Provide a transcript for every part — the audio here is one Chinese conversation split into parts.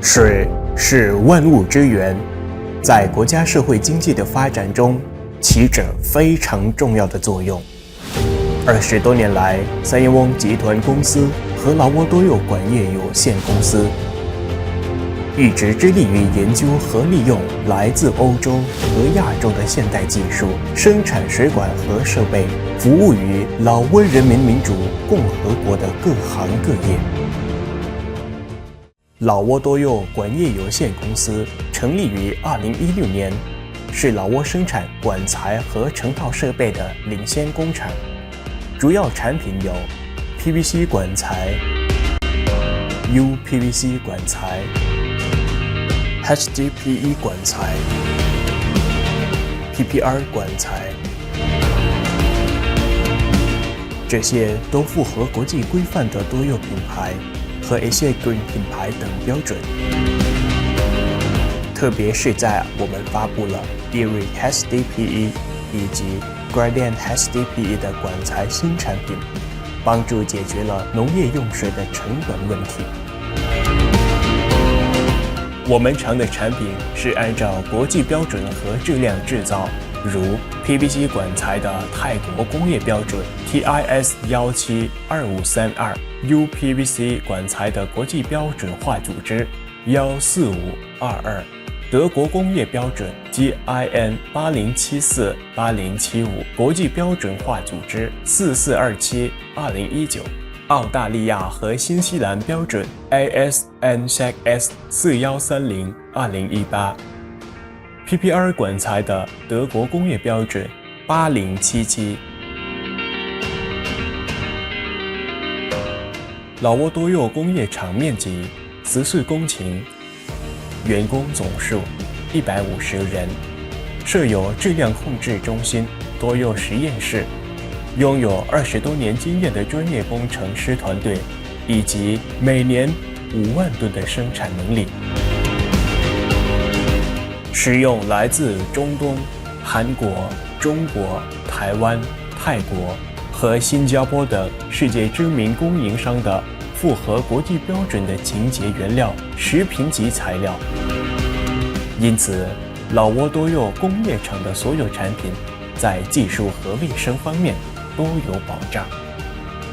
水是万物之源，在国家社会经济的发展中起着非常重要的作用。20多年来，三燕翁集团公司和老挝多柚管业有限公司一直致力于研究和利用来自欧洲和亚洲的现代技术，生产水管和设备，服务于老挝人民民主共和国的各行各业。老挝多柚管业有限公司成立于2016年，是老挝生产管材和成套设备的领先工厂，主要产品有 PVC 管材、UPVC 管材、HDPE 管材、PPR 管材，这些都符合国际规范的多柚品牌和 Asia Green 品牌等标准。特别是在我们发布了 Erie HDPE 以及 Gradient HDPE 的管材新产品，帮助解决了农业用水的成本问题。我们厂的产品是按照国际标准和质量制造，如 PVC 管材的泰国工业标准 TIS 172532、UPVC 管材的国际标准化组织14522、德国工业标准 GIN 8074-8075国际标准化组织4427-2019。澳大利亚和新西兰标准 AS/NSEC/S 4130-2018， PPR 管材的德国工业标准8077。老挝多柚工业厂面积14公顷，员工总数150人，设有质量控制中心、多柚实验室，拥有20多年经验的专业工程师团队，以及每年5万吨的生产能力。使用来自中东、韩国、中国、台湾、泰国和新加坡等世界知名供应商的符合国际标准的清洁原料、食品级材料。因此，老挝多柚工业厂的所有产品在技术和卫生方面都有保障。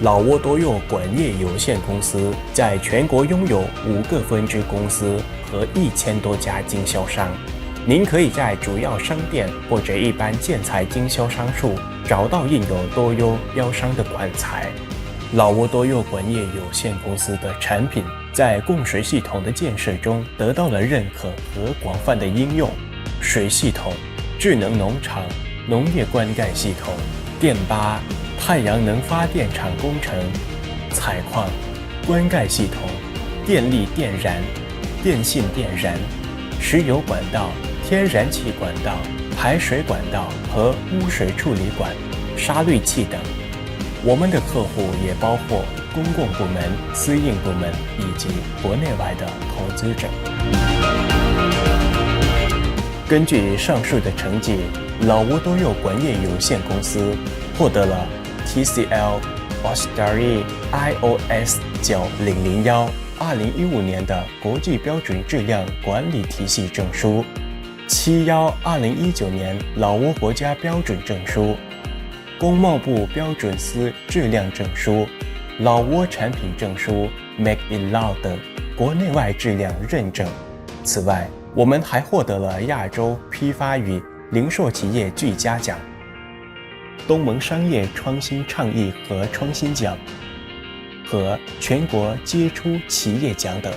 老挝多柚管业有限公司在全国拥有5个分支公司和1000多家经销商。您可以在主要商店或者一般建材经销商处找到印有多柚标商的管材。老挝多柚管业有限公司的产品在供水系统的建设中得到了认可和广泛的应用，水系统、智能农场、农业灌溉系统、电巴、太阳能发电厂工程、采矿、灌溉系统、电力电燃、电信电燃、石油管道、天然气管道、排水管道和污水处理管、沙滤器等。我们的客户也包括公共部门、私营部门以及国内外的投资者。根据上述的成绩，老挝多柚管业有限公司获得了 TCL Australia IOS 9001 2015年的国际标准质量管理体系证书，71 2019年老挝国家标准证书，工贸部标准司质量证书，老挝产品证书 Make It Loud 等国内外质量认证。此外，我们还获得了亚洲批发与零售企业最佳奖、东盟商业创新倡议和创新奖和全国杰出企业奖等。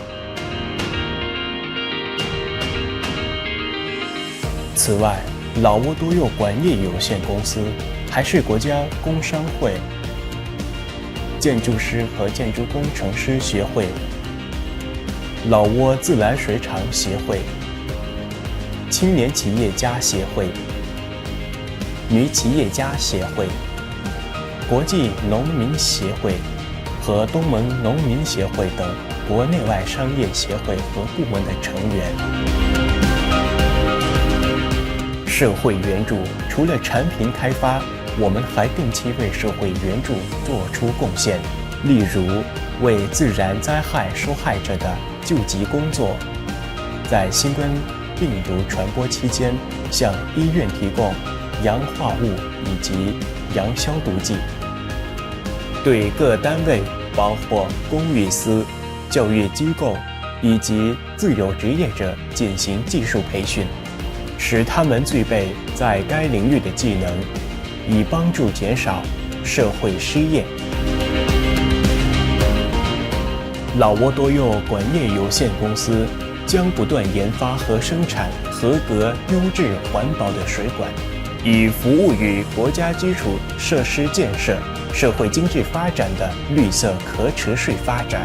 此外，老挝多柚管业有限公司还是国家工商会、建筑师和建筑工程师协会、老挝自来水厂协会、青年企业家协会、女企业家协会、国际农民协会和东盟农民协会等国内外商业协会和部门的成员。社会援助除了产品开发，我们还定期为社会援助做出贡献，例如为自然灾害受害者的救济工作、在新冠病毒传播期间向医院提供氧化物以及氧消毒剂，对各单位包括公与私、教育机构以及自由职业者进行技术培训，使他们具备在该领域的技能，以帮助减少社会失业。老挝多用管业有限公司将不断研发和生产合格、优质、环保的水管，以服务于国家基础设施建设、社会经济发展的绿色可持续发展。